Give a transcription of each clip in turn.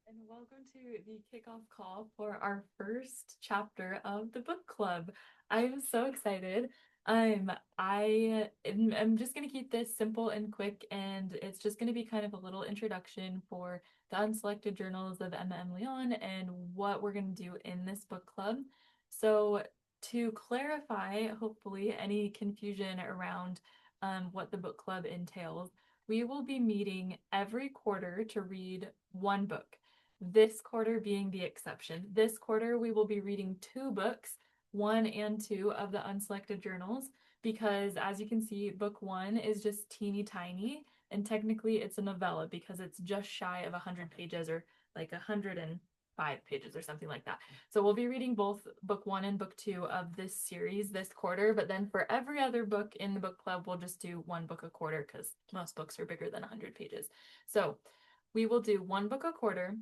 And welcome to the kickoff call for our first chapter of the book club. I am so excited. I'm just going to keep this simple and quick, and it's just going to be kind of a little introduction for the Unselected Journals of Emma M. Leon and what we're going to do in this book club. So, to clarify, hopefully, any confusion around what the book club entails, we will be meeting every quarter to read one book, this quarter being the exception. This quarter, we will be reading two books, one and two of the Unselected Journals, because as you can see, book one is just teeny tiny, and technically it's a novella because it's just shy of 100 pages, or like 105 pages or something like that. So we'll be reading both book one and book two of this series this quarter, but then for every other book in the book club, we'll just do one book a quarter because most books are bigger than 100 pages. So we will do one book a quarter,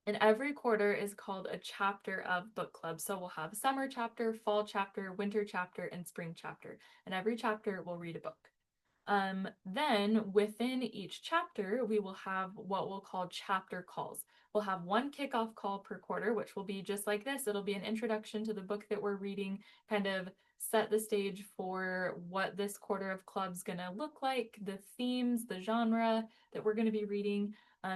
and every quarter is called a chapter of book club. So we'll have summer chapter, fall chapter, winter chapter, and spring chapter. And every chapter will read a book. Then within each chapter, we will have what we'll call chapter calls. We'll have one kickoff call per quarter, which will be just like this. It'll be an introduction to the book that we're reading, kind of set the stage for what this quarter of club's gonna look like, the themes, the genre that we're gonna be reading,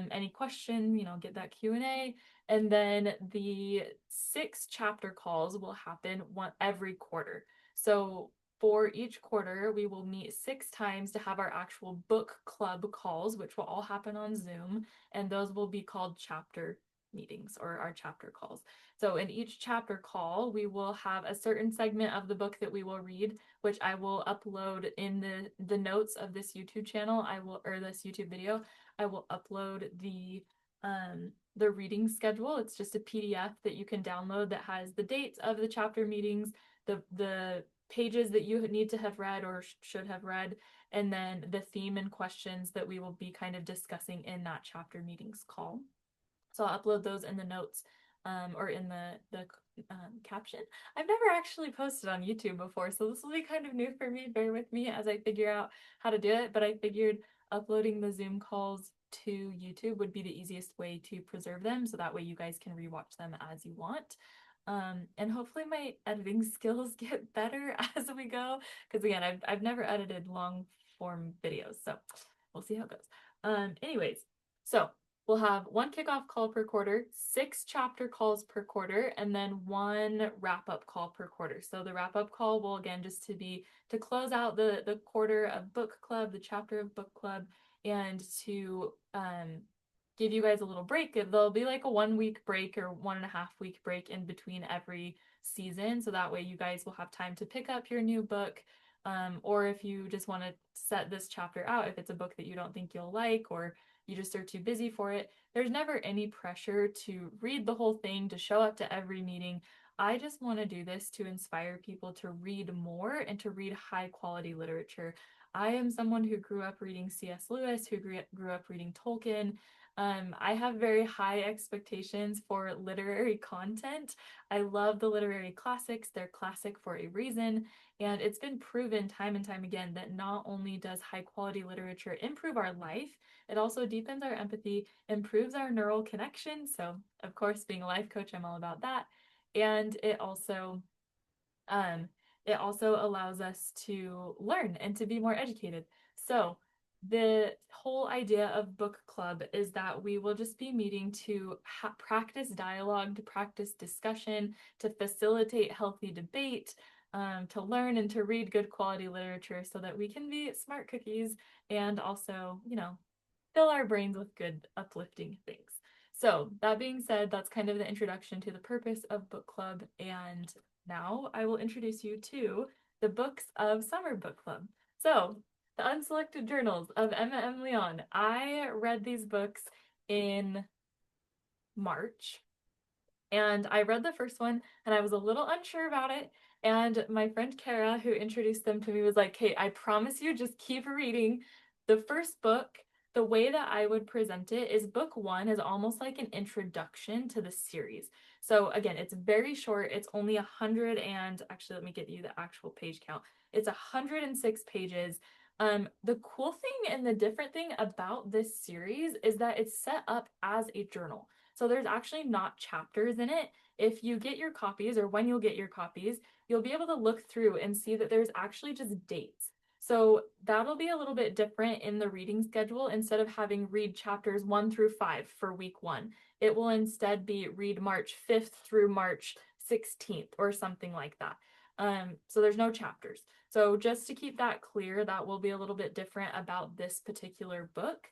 any question, get that Q&A. And then the 6 chapter calls will happen every quarter. So for each quarter, we will meet 6 times to have our actual book club calls, which will all happen on Zoom, and those will be called chapter meetings or our chapter calls. So in each chapter call, we will have a certain segment of the book that we will read, which I will upload in the notes of this YouTube channel. Or this YouTube video. I will upload the reading schedule. It's just a PDF that you can download that has the dates of the chapter meetings, the pages that you need to have read or should have read, and then the theme and questions that we will be kind of discussing in that chapter meetings call. So I'll upload those in the notes, or in the caption. I've never actually posted on YouTube before, so this will be kind of new for me. Bear with me as I figure out how to do it, but I figured uploading the Zoom calls to YouTube would be the easiest way to preserve them, so that way you guys can rewatch them as you want. And hopefully my editing skills get better as we go, because again, I've never edited long form videos, so we'll see how it goes. Anyways, so we'll have one kickoff call per quarter, 6 chapter calls per quarter, and then one wrap-up call per quarter. So the wrap-up call will again just to close out the quarter of book club, the chapter of book club, and to give you guys a little break. There'll be like a 1 week break or 1.5 week break in between every season. So that way you guys will have time to pick up your new book. Or if you just want to set this chapter out, if it's a book that you don't think you'll like, or you just are too busy for it, there's never any pressure to read the whole thing, to show up to every meeting. I just want to do this to inspire people to read more and to read high quality literature. I am someone who grew up reading C.S. Lewis, who grew up reading Tolkien. I have very high expectations for literary content. I love the literary classics. They're classic for a reason. And it's been proven time and time again that not only does high quality literature improve our life, it also deepens our empathy, improves our neural connection. So, of course, being a life coach, I'm all about that. And it also allows us to learn and to be more educated. So, the whole idea of book club is that we will just be meeting to practice dialogue, to practice discussion, to facilitate healthy debate, to learn and to read good quality literature so that we can be smart cookies and also, fill our brains with good, uplifting things. So, that being said, that's kind of the introduction to the purpose of book club. And now I will introduce you to the books of Summer Book Club. So, the Unselected Journals of Emma M. Leon. I read these books in March, and I read the first one and I was a little unsure about it. And my friend Kara, who introduced them to me, was like, "Hey, I promise you, just keep reading." The first book, the way that I would present it is book one is almost like an introduction to the series. So again, it's very short. It's only 100 and actually, let me get you the actual page count. It's 106 pages. The cool thing and the different thing about this series is that it's set up as a journal. So there's actually not chapters in it. If you get your copies, or when you'll get your copies, you'll be able to look through and see that there's actually just dates. So that'll be a little bit different in the reading schedule. Instead of having read chapters 1 through 5 for week 1, it will instead be read March 5th through March 16th or something like that. So there's no chapters. So just to keep that clear, that will be a little bit different about this particular book.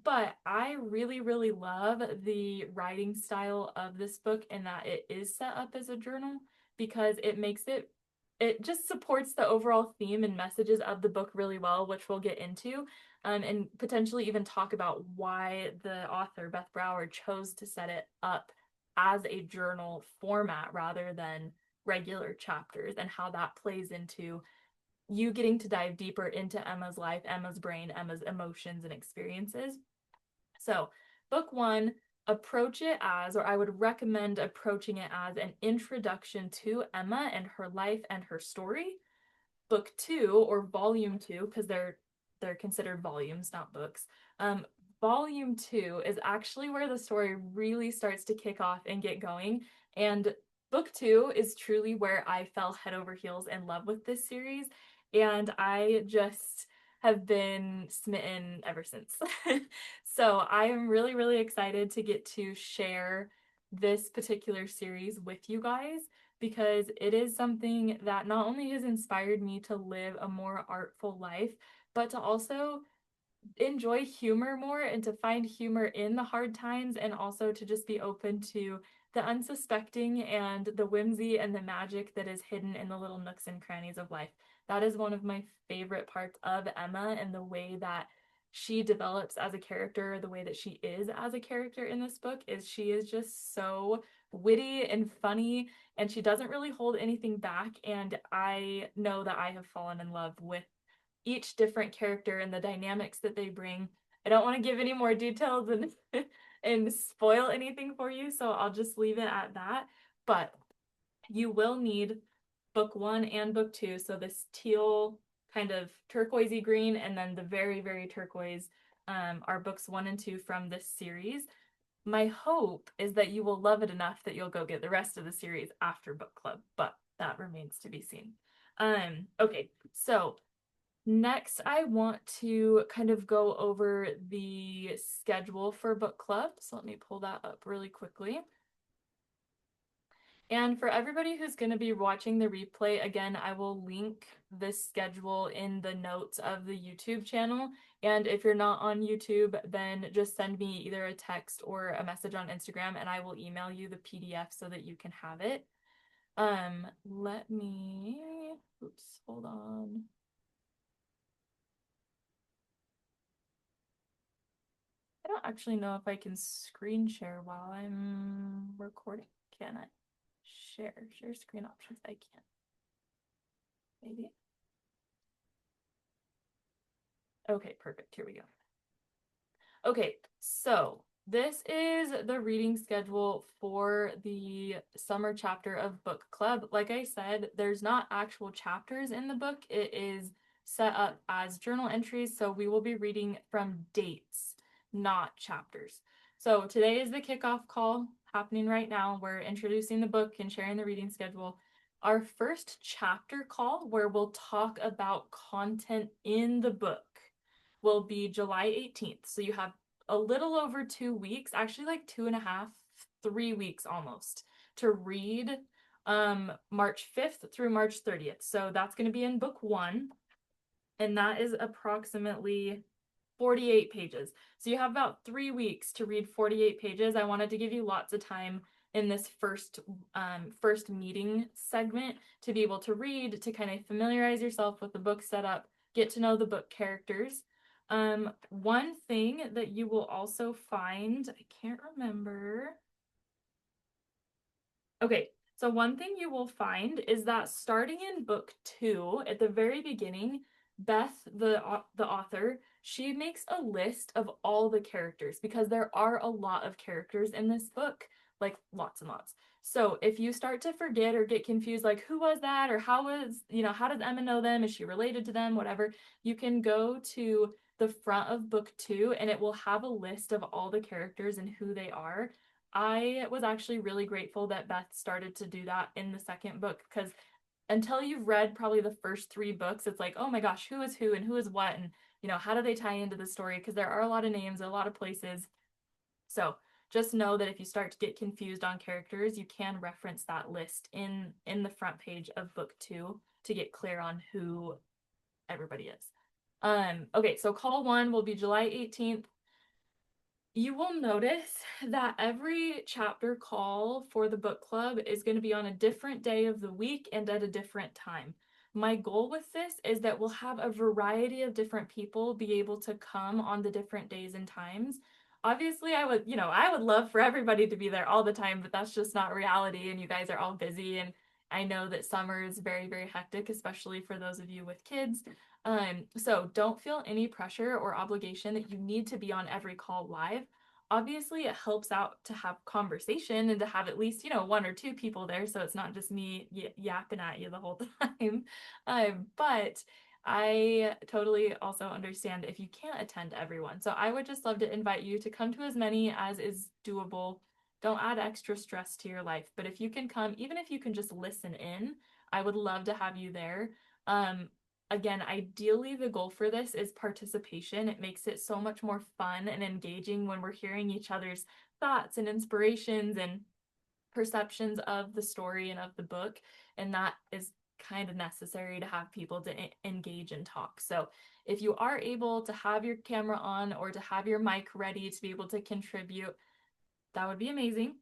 But I really, really love the writing style of this book, and that it is set up as a journal, because it just supports the overall theme and messages of the book really well, which we'll get into, and potentially even talk about why the author, Beth Brower, chose to set it up as a journal format rather than regular chapters, and how that plays into you getting to dive deeper into Emma's life, Emma's brain, Emma's emotions and experiences. So, book 1, approach it as, or I would recommend approaching it as, an introduction to Emma and her life and her story. Book 2, or volume 2, because they're considered volumes, not books. Volume 2 is actually where the story really starts to kick off and get going. And book 2 is truly where I fell head over heels in love with this series. And I just have been smitten ever since. So I am really, really excited to get to share this particular series with you guys, because it is something that not only has inspired me to live a more artful life, but to also enjoy humor more and to find humor in the hard times, and also to just be open to the unsuspecting and the whimsy and the magic that is hidden in the little nooks and crannies of life. That is one of my favorite parts of Emma, and the way that she develops as a character, the way that she is as a character in this book, is she is just so witty and funny, and she doesn't really hold anything back. And I know that I have fallen in love with each different character and the dynamics that they bring. I don't want to give any more details and and spoil anything for you, so I'll just leave it at that. But you will need book 1 and book 2, so this teal kind of turquoisey green, and then the very, very turquoise, are books 1 and 2 from this series. My hope is that you will love it enough that you'll go get the rest of the series after book club, but that remains to be seen. Okay, so next, I want to kind of go over the schedule for book club. So let me pull that up really quickly. And for everybody who's going to be watching the replay, again, I will link this schedule in the notes of the YouTube channel. And if you're not on YouTube, then just send me either a text or a message on Instagram, and I will email you the PDF so that you can have it. Let me, oops, hold on. I don't actually know if I can screen share while I'm recording. Can I? Share screen options. I can't. Maybe. Okay, perfect. Here we go. Okay, so this is the reading schedule for the summer chapter of book club. Like I said, there's not actual chapters in the book. It is set up as journal entries, so we will be reading from dates, not chapters. So today is the kickoff call happening right now. We're introducing the book and sharing the reading schedule. Our first chapter call, where we'll talk about content in the book, will be July 18th. So you have a little over 2 weeks, actually like 2.5, 3 weeks almost, to read March 5th through March 30th. So that's going to be in book 1, and that is approximately 48 pages. So you have about 3 weeks to read 48 pages. I wanted to give you lots of time in this first meeting segment to be able to read, to kind of familiarize yourself with the book setup, get to know the book characters. One thing that you will also find, I can't remember. Okay, so one thing you will find is that starting in book 2, at the very beginning, Beth, the author, she makes a list of all the characters, because there are a lot of characters in this book, like lots and lots. So if you start to forget or get confused, like who was that, or how does Emma know them? Is she related to them? Whatever, you can go to the front of book 2, and it will have a list of all the characters and who they are. I was actually really grateful that Beth started to do that in the second book, because until you've read probably the first three books, it's like, oh my gosh, who is who and who is what, and how do they tie into the story? Because there are a lot of names, a lot of places. So just know that if you start to get confused on characters, you can reference that list in the front page of book 2 to get clear on who everybody is. Okay, so call 1 will be July 18th. You will notice that every chapter call for the book club is going to be on a different day of the week and at a different time. My goal with this is that we'll have a variety of different people be able to come on the different days and times. Obviously, I would love for everybody to be there all the time, but that's just not reality, and you guys are all busy, and I know that summer is very, very hectic, especially for those of you with kids. So don't feel any pressure or obligation that you need to be on every call live. Obviously, it helps out to have conversation and to have at least, one or two people there, so it's not just me yapping at you the whole time. But I totally also understand if you can't attend everyone. So I would just love to invite you to come to as many as is doable. Don't add extra stress to your life, but if you can come, even if you can just listen in, I would love to have you there. Again, ideally, the goal for this is participation. It makes it so much more fun and engaging when we're hearing each other's thoughts and inspirations and perceptions of the story and of the book. And that is kind of necessary to have people to engage and talk. So if you are able to have your camera on or to have your mic ready to be able to contribute, that would be amazing.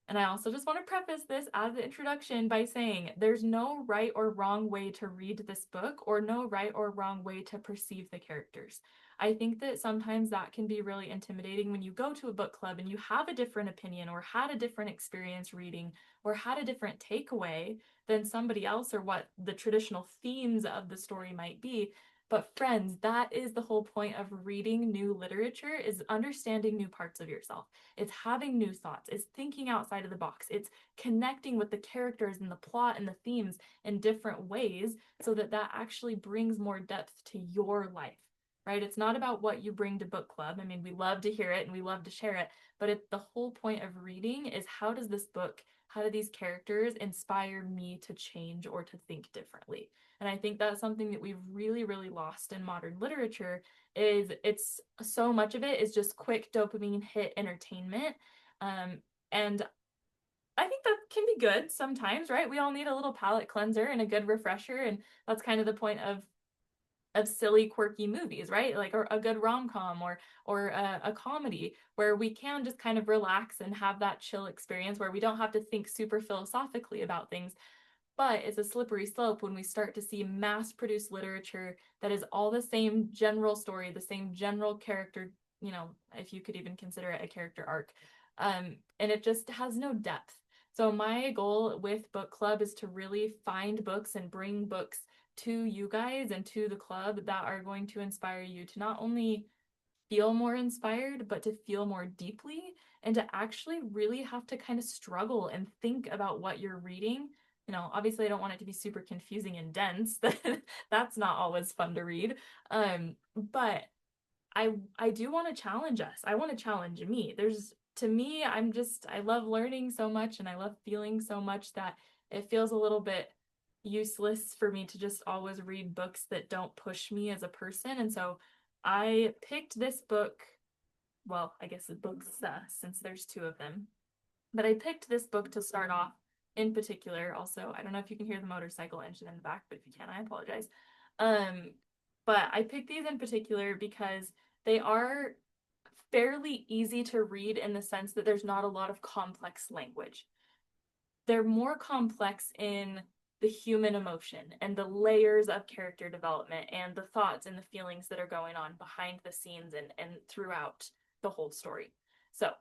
And I also just want to preface this as the introduction by saying there's no right or wrong way to read this book or no right or wrong way to perceive the characters. I think that sometimes that can be really intimidating when you go to a book club and you have a different opinion or had a different experience reading or had a different takeaway than somebody else or what the traditional themes of the story might be. But friends, that is the whole point of reading new literature, is understanding new parts of yourself. It's having new thoughts. It's thinking outside of the box. It's connecting with the characters and the plot and the themes in different ways so that that actually brings more depth to your life, right? It's not about what you bring to book club. I mean, we love to hear it and we love to share it, but the whole point of reading is how does this book, how do these characters inspire me to change or to think differently? And I think that's something that we've really, really lost in modern literature, is it's so much of it is just quick dopamine hit entertainment. And I think that can be good sometimes, right? We all need a little palate cleanser and a good refresher. And that's kind of the point of silly, quirky movies, right? Like, or a good rom-com or a comedy where we can just kind of relax and have that chill experience where we don't have to think super philosophically about things. But it's a slippery slope when we start to see mass-produced literature that is all the same general story, the same general character, if you could even consider it a character arc. And it just has no depth. So my goal with book club is to really find books and bring books to you guys and to the club that are going to inspire you to not only feel more inspired, but to feel more deeply and to actually really have to kind of struggle and think about what you're reading. Obviously I don't want it to be super confusing and dense. That's not always fun to read. But I do want to challenge us. I want to challenge me. To me, I love learning so much and I love feeling so much that it feels a little bit useless for me to just always read books that don't push me as a person. And so I picked this book. Well, I guess the books, since there's two of them, but I picked this book to start off in particular. Also, I don't know if you can hear the motorcycle engine in the back, but if you can, I apologize. But I picked these in particular because they are fairly easy to read in the sense that there's not a lot of complex language. They're more complex in the human emotion and the layers of character development and the thoughts and the feelings that are going on behind the scenes and throughout the whole story. So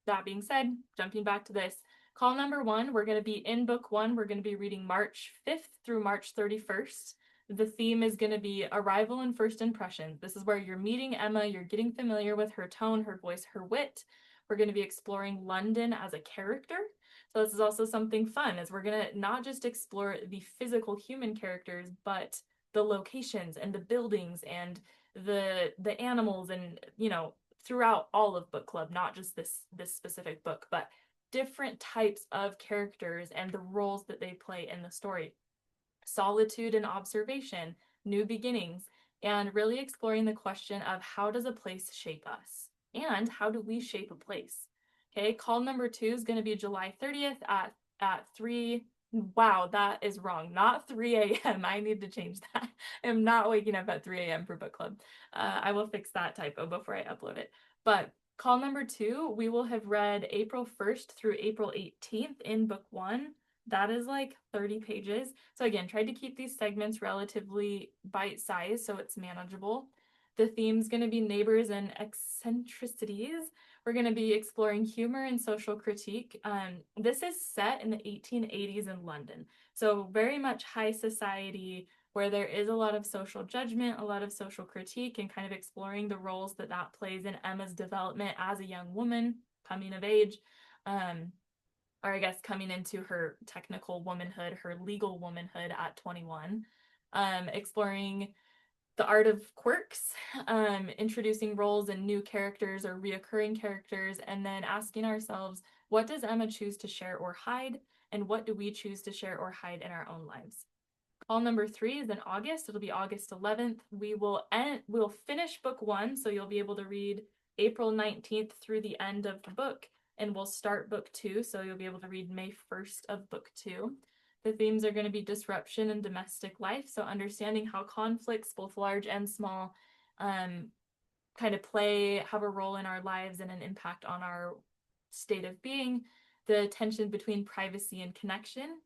that being said, jumping back to this, call number 1, we're going to be in book 1. We're going to be reading March 5th through March 31st. The theme is going to be arrival and first impressions. This is where you're meeting Emma, you're getting familiar with her tone, her voice, her wit. We're going to be exploring London as a character. So this is also something fun, as we're going to not just explore the physical human characters, but the locations and the buildings and the animals and, throughout all of book club, not just this specific book, but different types of characters and the roles that they play in the story. Solitude and observation, new beginnings, and really exploring the question of how does a place shape us? And how do we shape a place? Okay, call number 2 is going to be July 30th at 3. Wow, that is wrong. Not 3 a.m. I need to change that. I'm not waking up at 3 a.m. for book club. I will fix that typo before I upload it. But call number 2, we will have read April 1st through April 18th in book 1. That is like 30 pages. So again, tried to keep these segments relatively bite-sized so it's manageable. The theme's going to be neighbors and eccentricities. We're going to be exploring humor and social critique. This is set in the 1880s in London. So very much high society where there is a lot of social judgment, a lot of social critique, and kind of exploring the roles that that plays in Emma's development as a young woman coming of age. Or I guess coming into her technical womanhood, her legal womanhood at 21, exploring the art of quirks, introducing roles and new characters or reoccurring characters, and then asking ourselves, what does Emma choose to share or hide, and what do we choose to share or hide in our own lives? Call number 3 is in August. It'll be August 11th. We'll finish book 1, so you'll be able to read April 19th through the end of the book, and we'll start book 2, so you'll be able to read May 1st of book 2. The themes are going to be disruption and domestic life, so understanding how conflicts, both large and small, kind of have a role in our lives and an impact on our state of being, the tension between privacy and connection,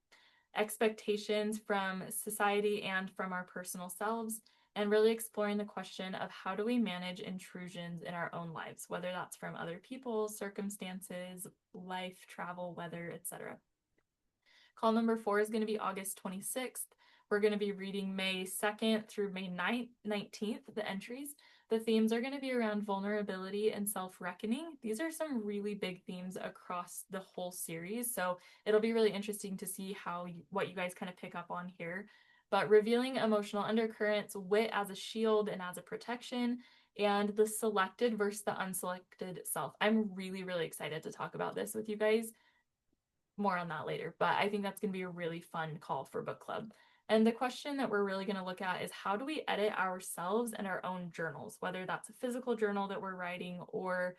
expectations from society and from our personal selves, and really exploring the question of how do we manage intrusions in our own lives, whether that's from other people, circumstances, life, travel, weather, etc. Call number 4 is going to be August 26th. We're going to be reading May 2nd through May 19th, the entries. The themes are going to be around vulnerability and self-reckoning. These are some really big themes across the whole series, so it'll be really interesting to see what you guys kind of pick up on here. But revealing emotional undercurrents, wit as a shield and as a protection, and the selected versus the unselected self. I'm really, really excited to talk about this with you guys. More on that later, but I think that's going to be a really fun call for book club. And the question that we're really going to look at is how do we edit ourselves and our own journals, whether that's a physical journal that we're writing or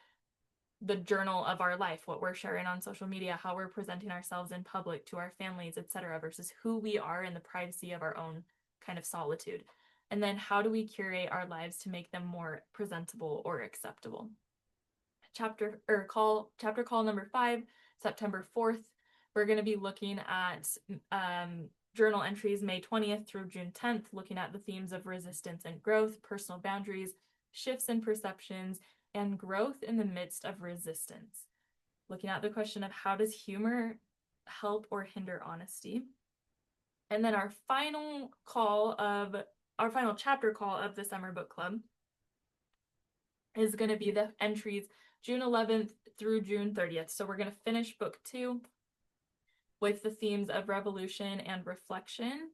the journal of our life, what we're sharing on social media, how we're presenting ourselves in public to our families, etc., versus who we are in the privacy of our own kind of solitude. And then how do we curate our lives to make them more presentable or acceptable? Chapter call number 5, September 4th. We're going to be looking at journal entries May 20th through June 10th, looking at the themes of resistance and growth, personal boundaries, shifts in perceptions, and growth in the midst of resistance. Looking at the question of how does humor help or hinder honesty? And then our final chapter call of the summer book club is going to be the entries June 11th through June 30th. So we're going to finish book 2 with the themes of revolution and reflection.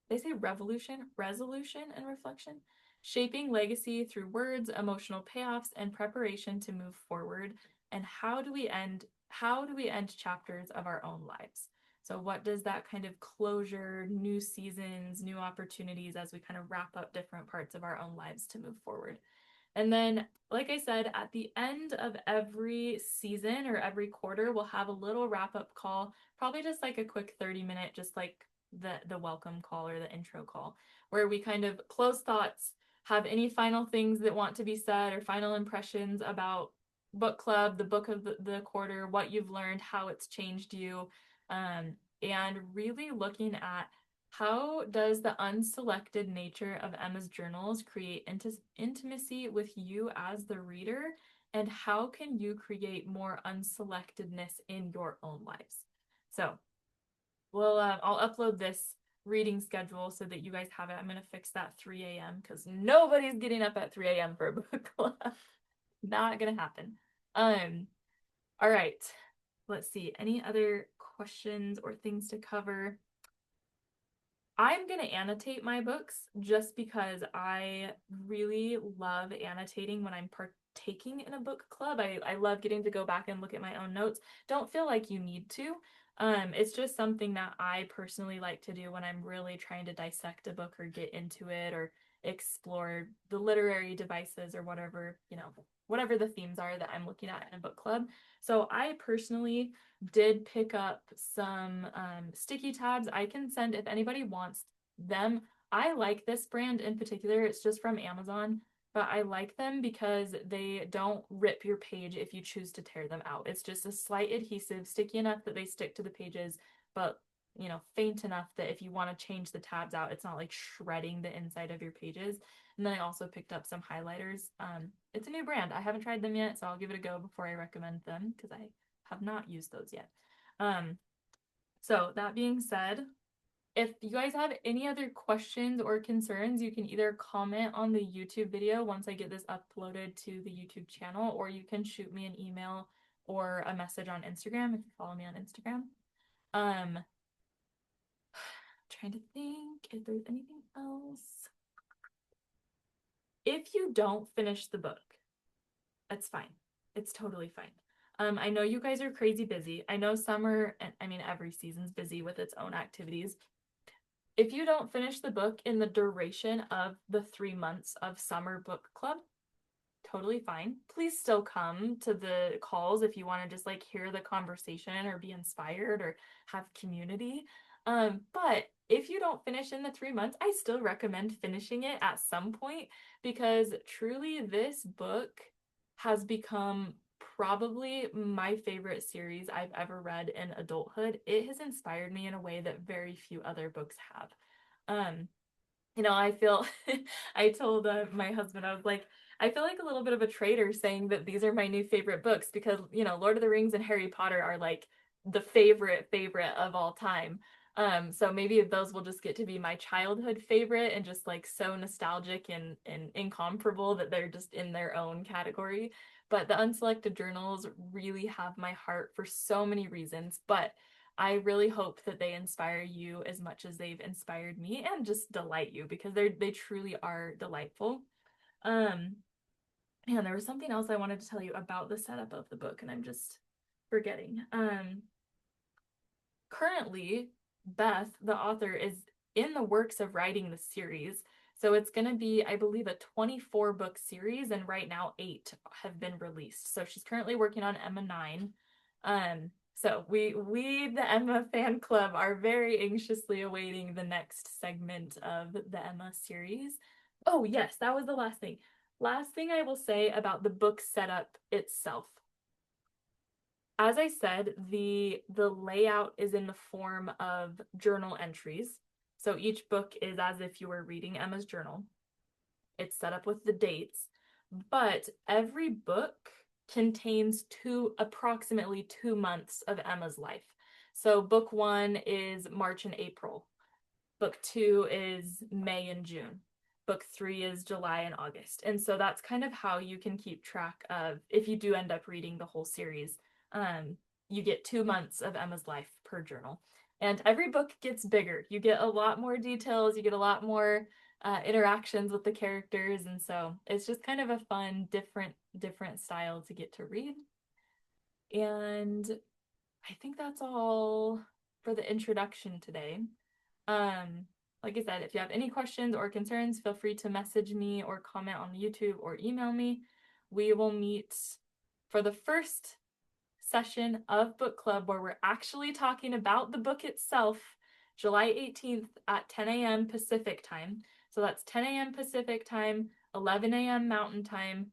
They say revolution, resolution, and reflection. Shaping legacy through words, emotional payoffs, and preparation to move forward. And how do we end chapters of our own lives? So what does that kind of closure, new seasons, new opportunities as we kind of wrap up different parts of our own lives to move forward? And then, like I said, at the end of every season or every quarter, we'll have a little wrap-up call, probably just like a quick 30-minute, just like the welcome call or the intro call, where we kind of close thoughts, have any final things that want to be said or final impressions about book club, the book of the quarter, what you've learned, how it's changed you, and really looking at how does the unselected nature of Emma's journals create intimacy with you as the reader, and how can you create more unselectedness in your own lives? So I'll upload this reading schedule so that you guys have it. I'm going to fix that 3 a.m. because nobody's getting up at 3 a.m. for a book club. Not going to happen. All right. Let's see. Any other questions or things to cover? I'm going to annotate my books just because I really love annotating when I'm taking in a book club. I love getting to go back and look at my own notes. Don't feel like you need to. It's just something that I personally like to do when I'm really trying to dissect a book or get into it or explore the literary devices or whatever, whatever the themes are that I'm looking at in a book club. So I personally did pick up some sticky tabs. I can send if anybody wants them. I like this brand in particular. It's just from Amazon, but I like them because they don't rip your page if you choose to tear them out. It's just a slight adhesive, sticky enough that they stick to the pages, but faint enough that if you want to change the tabs out, it's not like shredding the inside of your pages. And then I also picked up some highlighters. It's a new brand. I haven't tried them yet, so I'll give it a go before I recommend them because I have not used those yet. So that being said, if you guys have any other questions or concerns, you can either comment on the YouTube video once I get this uploaded to the YouTube channel, or you can shoot me an email or a message on Instagram if you follow me on Instagram. Trying to think if there's anything else. If you don't finish the book, that's fine. It's totally fine. I know you guys are crazy busy. I know summer, and I mean, every season's busy with its own activities. If you don't finish the book in the duration of the 3 months of summer book club, totally fine. Please still come to the calls if you want to just like hear the conversation or be inspired or have community. But if you don't finish in the 3 months, I still recommend finishing it at some point because truly this book has become probably my favorite series I've ever read in adulthood. It has inspired me in a way that very few other books have. I feel, I told my husband, I was like, I feel like a little bit of a traitor saying that these are my new favorite books because, Lord of the Rings and Harry Potter are like the favorite of all time. So maybe those will just get to be my childhood favorite and just like so nostalgic and incomparable that they're just in their own category. But the Unselected journals really have my heart for so many reasons. But I really hope that they inspire you as much as they've inspired me and just delight you because they truly are delightful. And there was something else I wanted to tell you about the setup of the book, and I'm just forgetting. Currently, Beth, the author, is in the works of writing the series. So it's going to be, I believe, a 24 book series, and right now 8 have been released. So she's currently working on Emma 9. So we the Emma fan club are very anxiously awaiting the next segment of the Emma series. Oh yes, that was the last thing. Last thing I will say about the book setup itself. As I said, the layout is in the form of journal entries. So each book is as if you were reading Emma's journal. It's set up with the dates, but every book contains approximately 2 months of Emma's life. So book 1 is March and April. Book 2 is May and June. Book 3 is July and August. And so that's kind of how you can keep track of, if you do end up reading the whole series, you get 2 months of Emma's life per journal. And every book gets bigger. You get a lot more details, you get a lot more interactions with the characters, and so it's just kind of a fun, different style to get to read. And I think that's all for the introduction today. Like I said, if you have any questions or concerns, feel free to message me or comment on YouTube or email me. We will meet for the first session of book club where we're actually talking about the book itself, July 18th at 10 a.m. Pacific time. So that's 10 a.m. Pacific time, 11 a.m. Mountain time,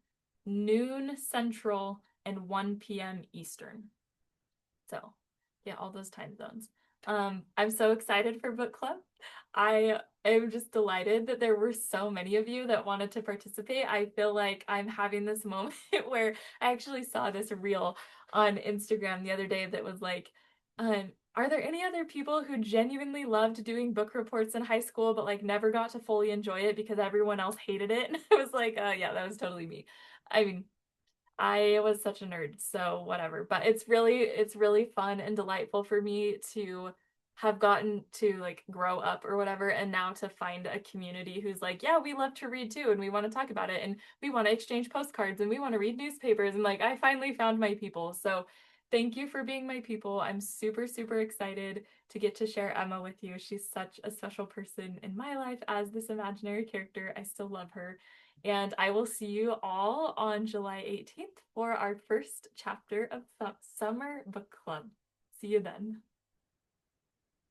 noon Central, and 1 p.m. Eastern. So yeah, all those time zones. I'm so excited for book club. I am just delighted that there were so many of you that wanted to participate. I feel like I'm having this moment where I actually saw this reel on Instagram the other day that was like, are there any other people who genuinely loved doing book reports in high school but like never got to fully enjoy it because everyone else hated it? And I was like, yeah, that was totally me. I mean, I was such a nerd, so whatever. But it's really fun and delightful for me to have gotten to like grow up or whatever, and now to find a community who's like, yeah, we love to read too, and we want to talk about it, and we want to exchange postcards, and we want to read newspapers, and like I finally found my people. So thank you for being my people. I'm super, super excited to get to share Emma with you. She's such a special person in my life as this imaginary character. I still love her. And I will see you all on July 18th for our first chapter of Summer Book Club. See you then.